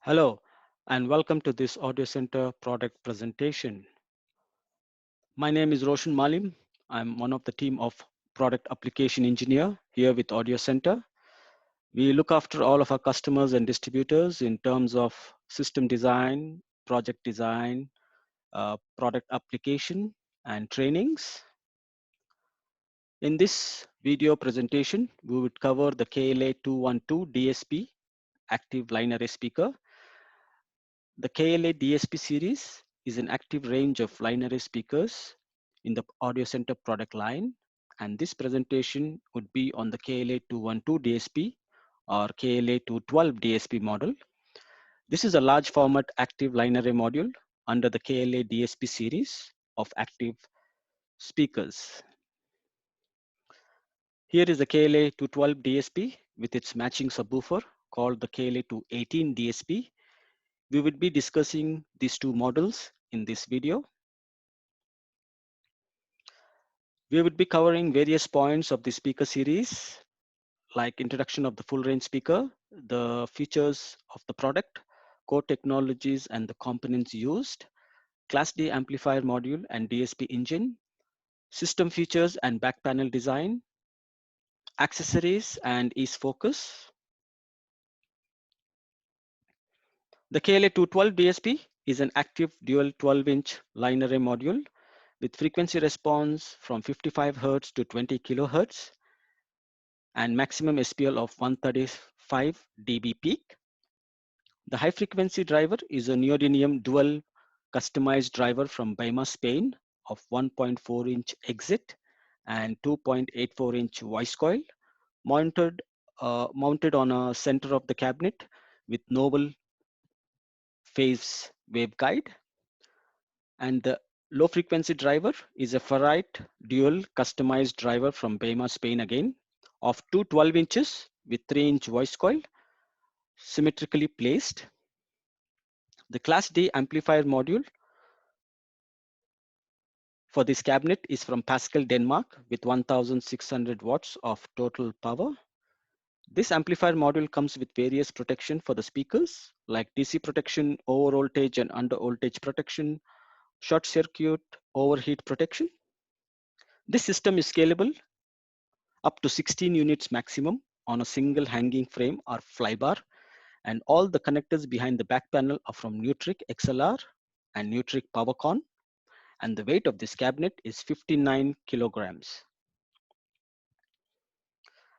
Hello, and welcome to this Audio Center product presentation. My name is Roshan Malim. I'm one of the team of product application engineer here with Audio Center. We look after all of our customers and distributors in terms of system design, project design, product application, and trainings. In this video presentation, we would cover the KLA212 DSP active line array speaker. The KLA DSP series is an active range of line array speakers in the Audio Center product line, and this presentation would be on the KLA212 DSP or KLA212 DSP model. This is a large format active line array module under the KLA DSP series of active speakers. Here is the KLA212 DSP with its matching subwoofer called the KLA218 DSP. We would be discussing these two models in this video. We would be covering various points of the speaker series, like introduction of the full range speaker, the features of the product, core technologies and the components used, Class D amplifier module and DSP engine, system features and back panel design, accessories and ease focus. The KLA212 DSP is an active dual 12-inch line array module with frequency response from 55 Hz to 20 kHz and maximum SPL of 135 dB peak. The high frequency driver is a neodymium dual customized driver from Baima, Spain of 1.4-inch exit and 2.84-inch voice coil mounted on a center of the cabinet with novel phase waveguide. And the low frequency driver is a ferrite dual customized driver from Baima, Spain again of 12 inches with 3-inch voice coil symmetrically placed. The Class D amplifier module for this cabinet is from Pascal, Denmark with 1600 watts of total power. This amplifier module comes with various protection for the speakers like DC protection, over voltage and under voltage protection, short circuit, overheat protection. This system is scalable up to 16 units maximum on a single hanging frame or flybar, and all the connectors behind the back panel are from Nutric XLR and Nutric PowerCon, and the weight of this cabinet is 59 kilograms.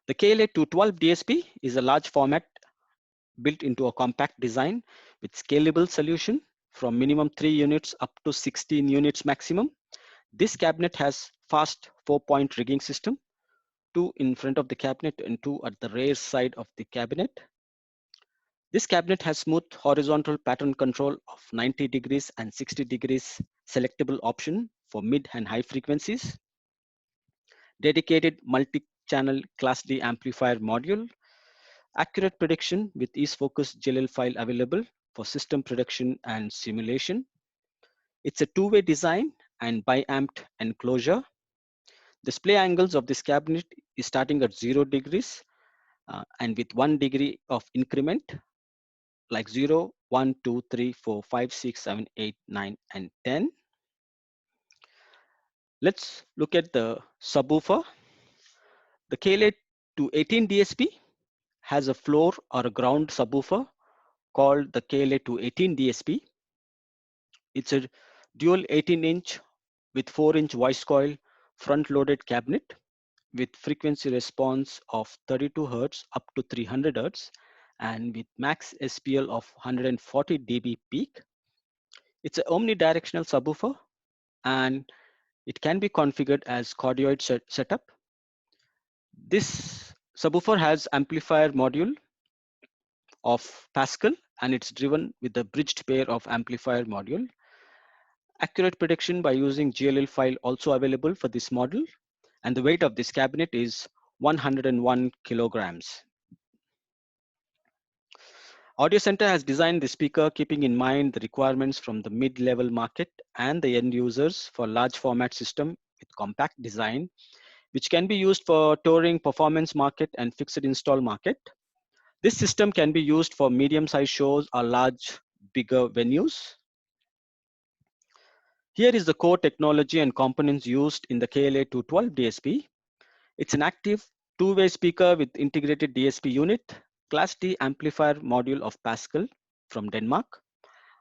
The KLA212 DSP is a large format built into a compact design with scalable solution from minimum 3 units up to 16 units maximum. This cabinet has fast 4-point rigging system, 2 in front of the cabinet and 2 at the rear side of the cabinet. This cabinet has smooth horizontal pattern control of 90 degrees and 60 degrees selectable option for mid and high frequencies. Dedicated multi-channel Class D amplifier module. Accurate prediction with ease focus GLL file available for system prediction and simulation. It's a two-way design and bi-amped enclosure. Display angles of this cabinet is starting at 0 degrees and with 1 degree of increment like 0, 1, 2, 3, 4, 5, 6, 7, 8, 9, and 10. Let's look at the subwoofer. The KLA218 DSP has a floor or a ground subwoofer called the KLA218 DSP. It's a dual 18-inch with 4-inch voice coil front-loaded cabinet with frequency response of 32 Hz up to 300 Hz and with max SPL of 140 dB peak. It's an omnidirectional subwoofer and it can be configured as cardioid setup. This subwoofer has amplifier module of Pascal and it's driven with a bridged pair of amplifier module. Accurate prediction by using GLL file also available for this model, and the weight of this cabinet is 101 kilograms. Audio Center has designed the speaker keeping in mind the requirements from the mid-level market and the end users for large format system with compact design, which can be used for touring performance market and fixed install market. This system can be used for medium-sized shows or large, bigger venues. Here is the core technology and components used in the KLA212 DSP. It's an active two-way speaker with integrated DSP unit, Class D amplifier module of Pascal from Denmark,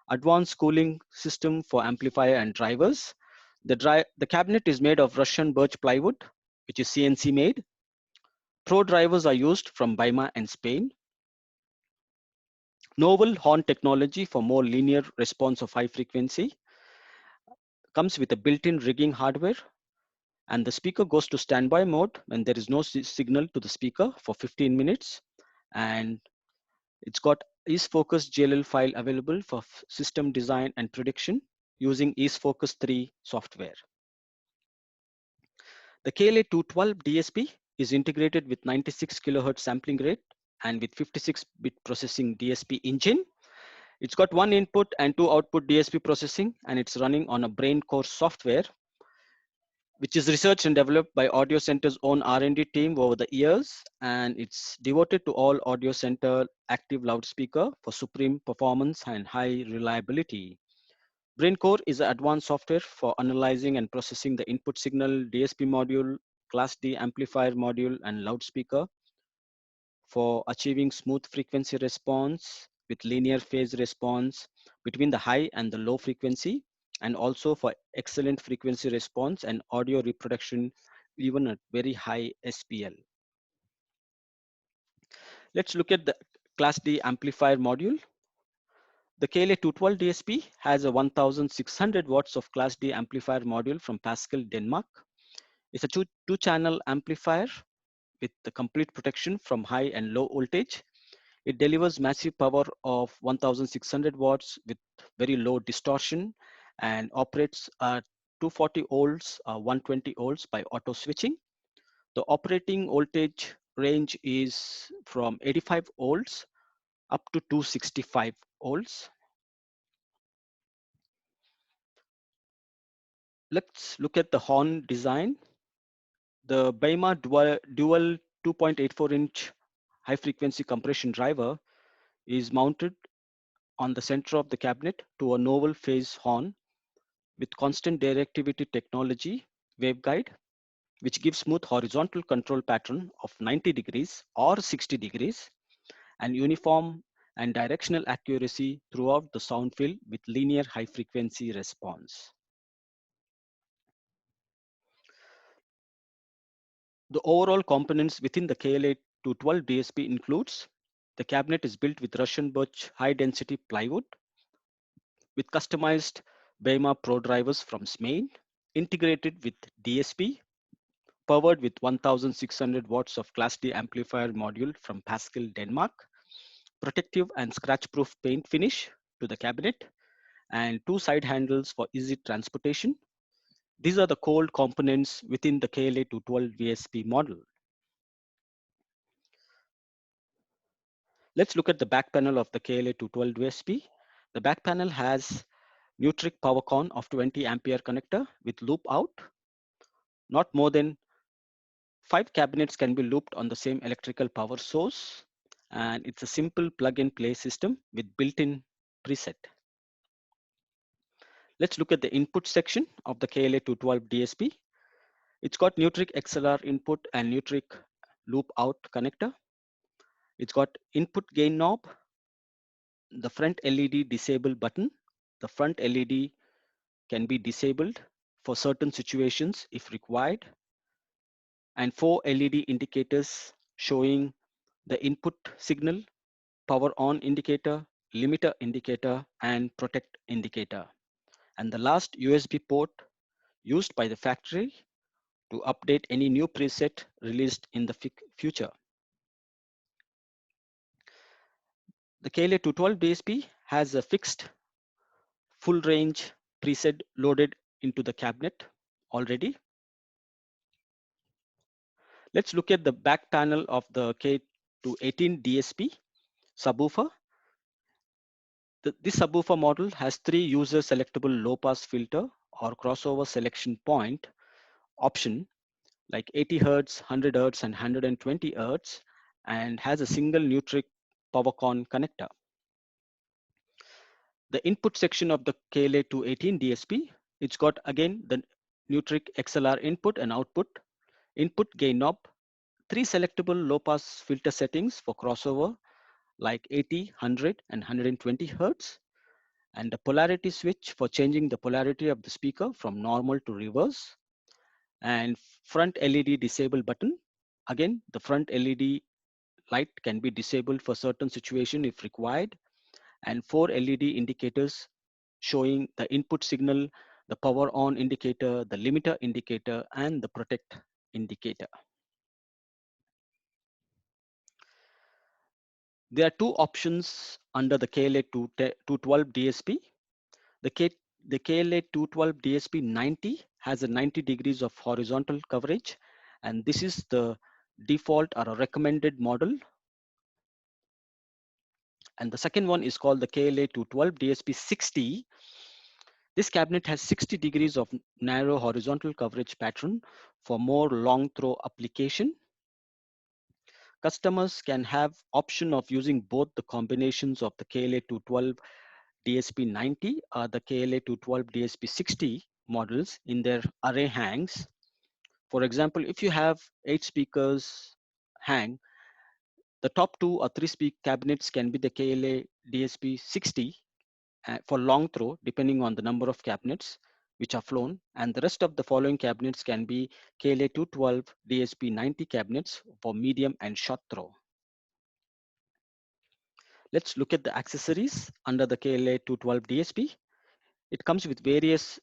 advanced cooling system for amplifier and drivers. The cabinet is made of Russian birch plywood, which is CNC made. Pro drivers are used from Baima and Spain. Novel horn technology for more linear response of high frequency. Comes with a built-in rigging hardware, and the speaker goes to standby mode when there is no signal to the speaker for 15 minutes. And it's got EaseFocus GLL file available for system design and prediction using EaseFocus 3 software. The KLA212 DSP is integrated with 96 kHz sampling rate and with 56-bit processing DSP engine. It's got one input and two output DSP processing, and it's running on a BrainCore software, which is researched and developed by Audio Center's own R&D team over the years, and it's devoted to all Audio Center active loudspeaker for supreme performance and high reliability. BrainCore is an advanced software for analyzing and processing the input signal, DSP module, Class D amplifier module, and loudspeaker for achieving smooth frequency response with linear phase response between the high and the low frequency, and also for excellent frequency response and audio reproduction even at very high SPL. Let's look at the Class D amplifier module. The KLA212 DSP has a 1600 watts of Class D amplifier module from Pascal, Denmark. It's a two-channel amplifier with the complete protection from high and low voltage. It delivers massive power of 1600 watts with very low distortion and operates at 240 volts, 120 volts by auto switching. The operating voltage range is from 85 volts up to 265 volts. Let's look at the horn design. The Baima dual 2.84-inch high frequency compression driver is mounted on the center of the cabinet to a novel phase horn with constant directivity technology waveguide, which gives smooth horizontal control pattern of 90 degrees or 60 degrees and uniform and directional accuracy throughout the sound field with linear high frequency response. The overall components within the KLA212 DSP includes the cabinet is built with Russian birch high density plywood with customized Baima Pro drivers from Spain, integrated with DSP, powered with 1600 watts of Class D amplifier module from Pascal, Denmark, protective and scratch-proof paint finish to the cabinet, and two side handles for easy transportation. These are the core components within the KLA212 DSP model. Let's look at the back panel of the KLA212 DSP. The back panel has Nutric PowerCon of 20 ampere connector with loop out. Not more than 5 cabinets can be looped on the same electrical power source, and it's a simple plug and play system with built-in preset. Let's look at the input section of the KLA212 DSP. It's got Nutric XLR input and Nutric loop out connector. It's got input gain knob, the front LED disable button. The front LED can be disabled for certain situations if required, and 4 LED indicators showing the input signal, power on indicator, limiter indicator, and protect indicator. And the last USB port used by the factory to update any new preset released in the future. The KLA212 DSP has a fixed full range preset loaded into the cabinet already. Let's look at the back panel of the K218 DSP subwoofer. This subwoofer model has 3 user selectable low pass filter or crossover selection point option like 80 Hz, 100 Hz, and 120 Hz, and has a single Nutric PowerCon connector. The input section of the KLA218 DSP, it's got again the Nutric XLR input and output, input gain knob, 3 selectable low pass filter settings for crossover like 80, 100 and 120 Hertz, and a polarity switch for changing the polarity of the speaker from normal to reverse, and front LED disable button. Again, the front LED light can be disabled for certain situation if required, and 4 LED indicators showing the input signal, the power on indicator, the limiter indicator, and the protect indicator. There are 2 options under the KLA212 DSP. The KLA212 DSP 90 has a 90 degrees of horizontal coverage, and this is the default or a recommended model. And the second one is called the KLA212 DSP 60. This cabinet has 60 degrees of narrow horizontal coverage pattern for more long throw application. Customers can have option of using both the combinations of the KLA212 DSP 90 or the KLA212 DSP 60 models in their array hangs. For example, if you have 8 speakers hang, the top 2 or 3 speak cabinets can be the KLA DSP 60 for long throw, depending on the number of cabinets which are flown, and the rest of the following cabinets can be KLA212 DSP 90 cabinets for medium and short throw. Let's look at the accessories under the KLA212 DSP. It comes with various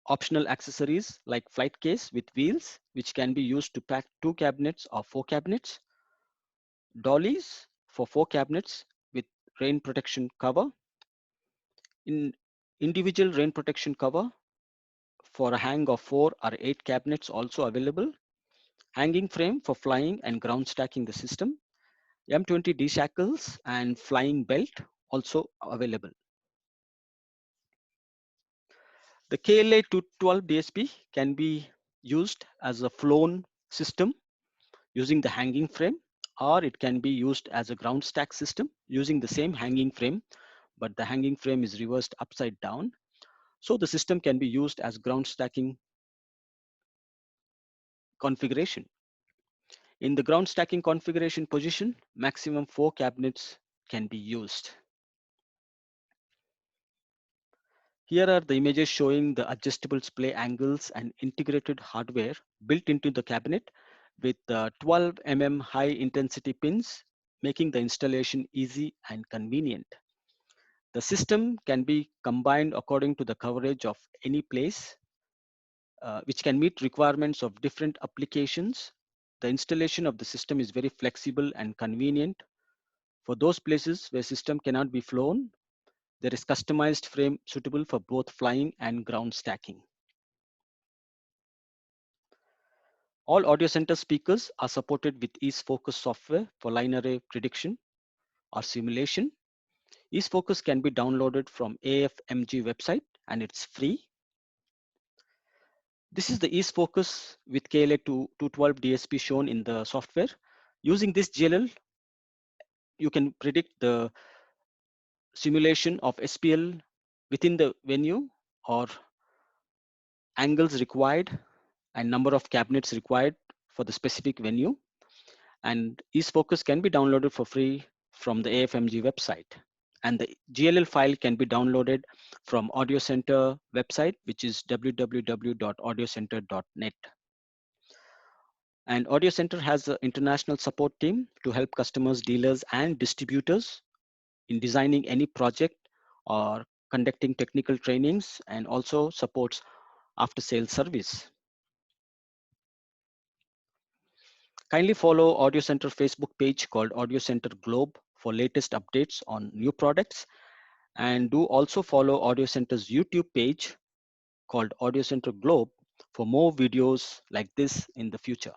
optional accessories like flight case with wheels, which can be used to pack 2 cabinets or 4 cabinets, dollies for 4 cabinets with rain protection cover, individual rain protection cover for a hang of 4 or 8 cabinets also available, hanging frame for flying and ground stacking the system, M20 D-shackles and flying belt also available. The KLA212 DSP can be used as a flown system using the hanging frame, or it can be used as a ground stack system using the same hanging frame, but the hanging frame is reversed upside down. So the system can be used as ground stacking configuration. In the ground stacking configuration position, maximum 4 cabinets can be used. Here are the images showing the adjustable splay angles and integrated hardware built into the cabinet with 12 mm high intensity pins, making the installation easy and convenient. The system can be combined according to the coverage of any place, which can meet requirements of different applications. The installation of the system is very flexible and convenient. For those places where system cannot be flown, there is customized frame suitable for both flying and ground stacking. All Audio Center speakers are supported with EaseFocus software for line array prediction or simulation. EaseFocus can be downloaded from AFMG website and it's free. This is the EaseFocus with KLA212 DSP shown in the software. Using this GLL, you can predict the simulation of SPL within the venue or angles required and number of cabinets required for the specific venue. And EaseFocus can be downloaded for free from the AFMG website. And the GLL file can be downloaded from Audio Center website, which is www.audiocenter.net. And Audio Center has an international support team to help customers, dealers, and distributors in designing any project or conducting technical trainings, and also supports after sales service. Kindly follow Audio Center Facebook page called Audio Center Globe for latest updates on new products, and do also follow Audio Center's YouTube page called Audio Center Globe for more videos like this in the future.